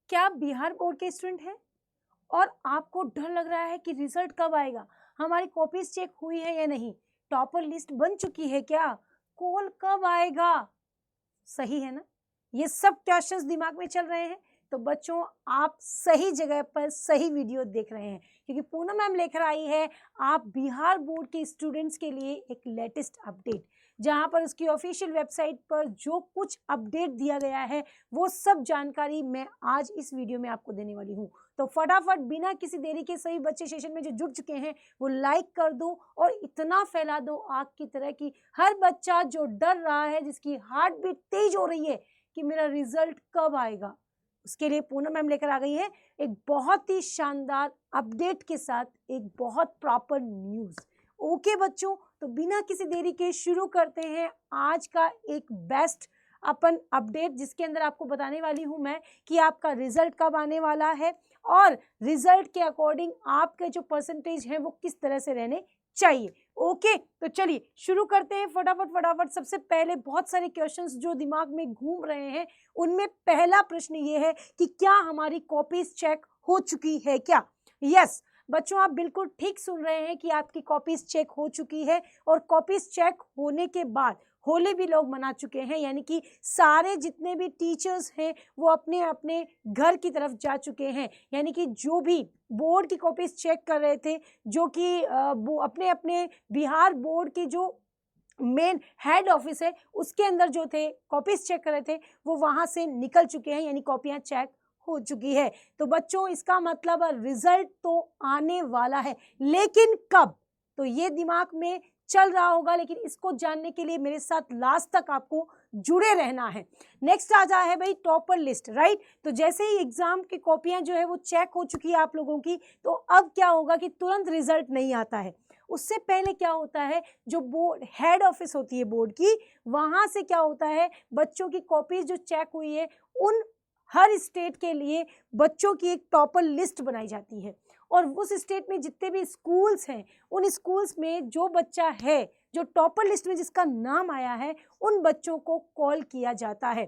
क्या आप बिहार बोर्ड के स्टूडेंट हैं और आपको डर लग रहा है कि रिजल्ट कब आएगा, हमारी कॉपीज चेक हुई है या नहीं, टॉपर लिस्ट बन चुकी है क्या, कॉल कब आएगा? सही है ना? ये सब क्वेश्चंस दिमाग में चल रहे हैं तो बच्चों आप सही जगह पर सही वीडियो देख रहे हैं, क्योंकि पूनम मैम लेकर आई है आप बिहार बोर्ड के स्टूडेंट्स के लिए एक लेटेस्ट अपडेट, जहां पर उसकी ऑफिशियल वेबसाइट पर जो कुछ अपडेट दिया गया है वो सब जानकारी मैं आज इस वीडियो में आपको देने वाली हूं। तो फटाफट बिना किसी देरी के सभी बच्चे सेशन में जो जुड़ चुके हैं वो लाइक कर दो और इतना फैला दो आग की तरह कि हर बच्चा जो डर रहा है, जिसकी हार्ट बीट तेज हो रही है कि मेरा रिजल्ट कब आएगा, उसके लिए पूनम मैम लेकर आ गई है एक बहुत ही शानदार अपडेट के साथ एक बहुत प्रॉपर न्यूज। ओके बच्चों, तो बिना किसी देरी के शुरू करते हैं आज का एक बेस्ट अपन अपडेट, जिसके अंदर आपको बताने वाली हूं मैं कि आपका रिजल्ट कब आने वाला है और रिजल्ट के अकॉर्डिंग आपके जो परसेंटेज है वो किस तरह से रहने चाहिए। ओके, तो चलिए शुरू करते हैं फटाफट। सबसे पहले बहुत सारे क्वेश्चंस जो दिमाग में घूम रहे हैं उनमें पहला प्रश्न ये है कि क्या हमारी कॉपीज चेक हो चुकी है क्या? यस बच्चों, आप बिल्कुल ठीक सुन रहे हैं कि आपकी कॉपीज चेक हो चुकी है और कॉपीज चेक होने के बाद होली भी लोग मना चुके हैं, यानी कि सारे जितने भी टीचर्स हैं वो अपने अपने घर की तरफ जा चुके हैं, यानी कि जो भी बोर्ड की कॉपीज चेक कर रहे थे, जो कि वो अपने अपने बिहार बोर्ड की जो मेन हेड ऑफिस है उसके अंदर जो थे कॉपीज चेक कर रहे थे वो वहां से निकल चुके हैं, यानी कॉपियां चेक हो चुकी है। तो बच्चों इसका मतलब रिजल्ट तो आने वाला है, लेकिन कब, तो ये दिमाग में चल रहा होगा, लेकिन इसको जानने के लिए मेरे साथ लास्ट तक आपको जुड़े रहना है। नेक्स्ट आ जाए है भाई टॉपर लिस्ट, राइट? तो जैसे ही एग्जाम की कॉपियां जो है वो चेक हो चुकी है आप लोगों की, तो अब क्या होगा कि तुरंत रिजल्ट नहीं आता है, उससे पहले क्या होता है जो बोर्ड हेड ऑफिस होती है बोर्ड की, वहां से क्या होता है बच्चों की कॉपीज जो चेक हुई है उन हर स्टेट के लिए बच्चों की एक टॉपर लिस्ट बनाई जाती है और उस स्टेट में जितने भी स्कूल्स हैं उन स्कूल्स में जो बच्चा है जो टॉपर लिस्ट में जिसका नाम आया है उन बच्चों को कॉल किया जाता है।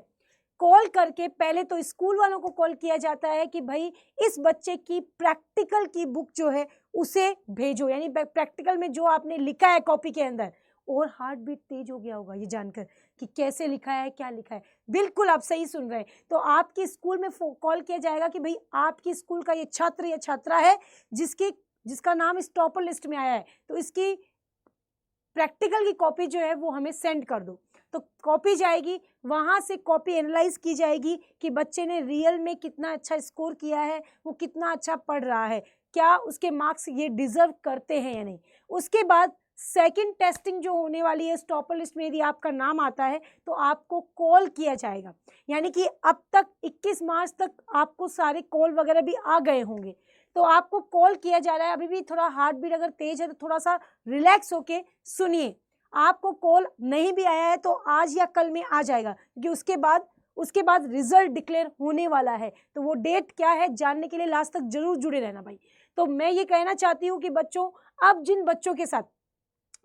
कॉल करके पहले तो स्कूल वालों को कॉल किया जाता है कि भाई इस बच्चे की प्रैक्टिकल की बुक जो है उसे भेजो, यानी प्रैक्टिकल में जो आपने लिखा है कॉपी के अंदर। और हार्ट बीट तेज हो गया होगा ये जानकर कि कैसे लिखा है, क्या लिखा है। बिल्कुल आप सही सुन रहे हैं, तो आपके स्कूल में कॉल किया जाएगा कि भाई आपकी स्कूल का ये छात्र या छात्रा है जिसका नाम इस टॉपर लिस्ट में आया है, तो इसकी प्रैक्टिकल की कॉपी जो है वो हमें सेंड कर दो। तो कॉपी जाएगी, वहां से कॉपी एनालाइज की जाएगी कि बच्चे ने रियल में कितना अच्छा स्कोर किया है, वो कितना अच्छा पढ़ रहा है, क्या उसके मार्क्स ये डिजर्व करते हैं या नहीं। उसके बाद सेकंड टेस्टिंग जो होने वाली है, टॉपर लिस्ट में यदि आपका नाम आता है तो आपको कॉल किया जाएगा, यानी कि अब तक 21 मार्च तक आपको सारे कॉल वगैरह भी आ गए होंगे, तो आपको कॉल किया जा रहा है। अभी भी थोड़ा हार्ट बीट अगर तेज है तो थोड़ा सा रिलैक्स होके सुनिए। आपको कॉल नहीं भी आया है तो आज या कल में आ जाएगा, क्योंकि उसके बाद रिजल्ट डिक्लेयर होने वाला है। तो वो डेट क्या है जानने के लिए लास्ट तक जरूर जुड़े रहना भाई। तो मैं ये कहना चाहती हूँ कि बच्चों, अब जिन बच्चों के साथ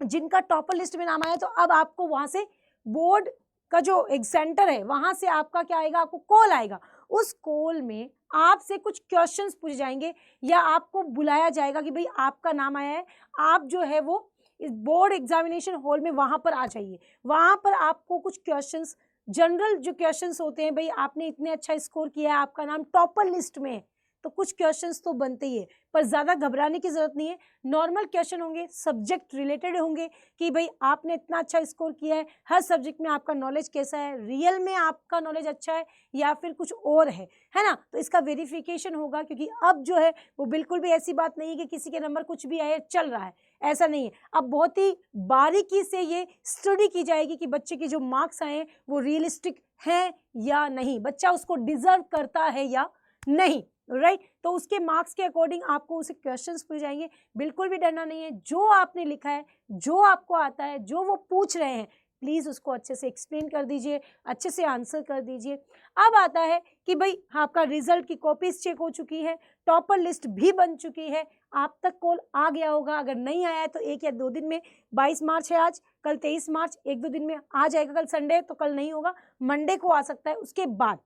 जिनका टॉपर लिस्ट में नाम आया, तो अब आपको वहां से बोर्ड का जो एक सेंटर है वहां से आपका क्या आएगा, आपको कॉल आएगा। उस कॉल में आपसे कुछ क्वेश्चंस पूछे जाएंगे या आपको बुलाया जाएगा कि भाई आपका नाम आया है, आप जो है वो इस बोर्ड एग्जामिनेशन हॉल में वहां पर आ जाइए। वहां पर आपको कुछ क्वेश्चंस, जनरल जो क्वेश्चंस होते हैं, भाई आपने इतने अच्छा स्कोर किया है, आपका नाम टॉपर लिस्ट में है, तो कुछ क्वेश्चंस तो बनते ही है, पर ज़्यादा घबराने की ज़रूरत नहीं है। नॉर्मल क्वेश्चन होंगे, सब्जेक्ट रिलेटेड होंगे कि भाई आपने इतना अच्छा स्कोर किया है, हर सब्जेक्ट में आपका नॉलेज कैसा है, रियल में आपका नॉलेज अच्छा है या फिर कुछ और है ना। तो इसका वेरिफिकेशन होगा, क्योंकि अब जो है वो बिल्कुल भी ऐसी बात नहीं है कि किसी के नंबर कुछ भी आए चल रहा है, ऐसा नहीं है। अब बहुत ही बारीकी से ये स्टडी की जाएगी कि बच्चे के जो मार्क्स आए हैं वो रियलिस्टिक हैं या नहीं, बच्चा उसको डिजर्व करता है या नहीं, राइट। तो उसके मार्क्स के अकॉर्डिंग आपको उसे क्वेश्चंस पूछे जाएंगे। बिल्कुल भी डरना नहीं है, जो आपने लिखा है, जो आपको आता है, जो वो पूछ रहे हैं, प्लीज़ उसको अच्छे से एक्सप्लेन कर दीजिए, अच्छे से आंसर कर दीजिए। अब आता है कि भाई आपका रिजल्ट की कॉपीज चेक हो चुकी है, टॉपर लिस्ट भी बन चुकी है, आप तक कॉल आ गया होगा। अगर नहीं आया है तो 1 या 2 दिन में, 22 मार्च है आज, कल 23 मार्च, 1-2 दिन में आ जाएगा। कल संडे है तो कल नहीं होगा, मंडे को आ सकता है। उसके बाद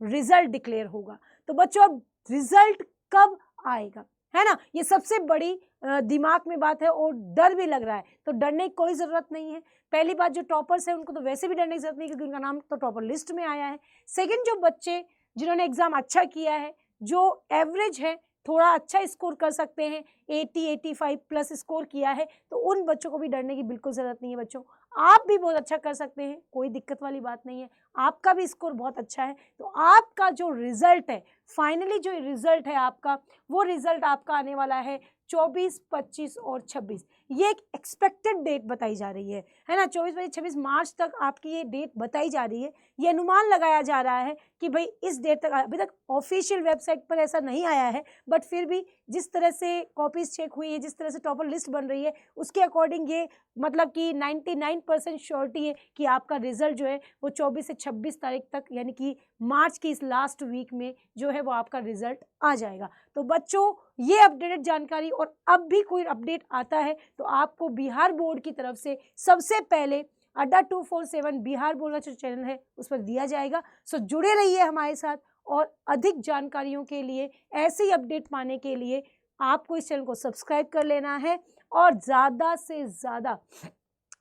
रिजल्ट डिक्लेयर होगा। तो बच्चों अब रिजल्ट कब आएगा, है ना, ये सबसे बड़ी दिमाग में बात है और डर भी लग रहा है। तो डरने की कोई ज़रूरत नहीं है। पहली बात, जो टॉपर्स है उनको तो वैसे भी डरने की जरूरत नहीं, क्योंकि उनका नाम तो टॉपर लिस्ट में आया है। सेकंड, जो बच्चे जिन्होंने एग्जाम अच्छा किया है, जो एवरेज है, थोड़ा अच्छा स्कोर कर सकते हैं, 80-85 प्लस स्कोर किया है, तो उन बच्चों को भी डरने की बिल्कुल ज़रूरत नहीं है। बच्चों आप भी बहुत अच्छा कर सकते हैं, कोई दिक्कत वाली बात नहीं है, आपका भी स्कोर बहुत अच्छा है। तो आपका जो रिजल्ट है, फाइनली जो रिजल्ट है आपका, वो रिजल्ट आपका आने वाला है 24, 25 और 26। ये एक एक्सपेक्टेड डेट बताई जा रही है ना, 24, 25, 26 मार्च तक आपकी ये डेट बताई जा रही है। ये अनुमान लगाया जा रहा है कि भाई इस डेट तक, अभी तक ऑफिशियल वेबसाइट पर ऐसा नहीं आया है, बट फिर भी जिस तरह से कॉपीज चेक हुई है, जिस तरह से टॉपर लिस्ट बन रही है, उसके अकॉर्डिंग ये मतलब कि 99% श्योरिटी है कि आपका रिजल्ट जो है वो 24 से 26 तारीख तक, यानी कि मार्च की इस लास्ट वीक में जो है वो आपका रिजल्ट आ जाएगा। तो बच्चों ये अपडेटेड जानकारी, और अब भी कोई अपडेट आता है तो आपको बिहार बोर्ड की तरफ से सबसे पहले अड्डा 247 बिहार बोर्ड का जो चैनल है उस पर दिया जाएगा। सो जुड़े रहिए हमारे साथ, और अधिक जानकारियों के लिए, ऐसे ही अपडेट पाने के लिए आपको इस चैनल को सब्सक्राइब कर लेना है, और ज़्यादा से ज़्यादा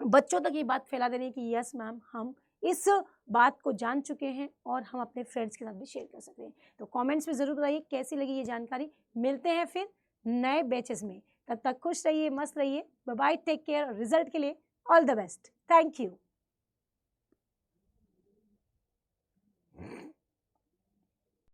बच्चों तक ये बात फैला देने की, यस मैम हम इस बात को जान चुके हैं और हम अपने फ्रेंड्स के साथ भी शेयर कर सकते हैं। तो कमेंट्स में ज़रूर बताइए कैसी लगी ये जानकारी। मिलते हैं फिर नए बैचेस में, तब तक खुश रहिए, मस्त रहिए, bye bye, take care. Result के लिए all the best, thank you.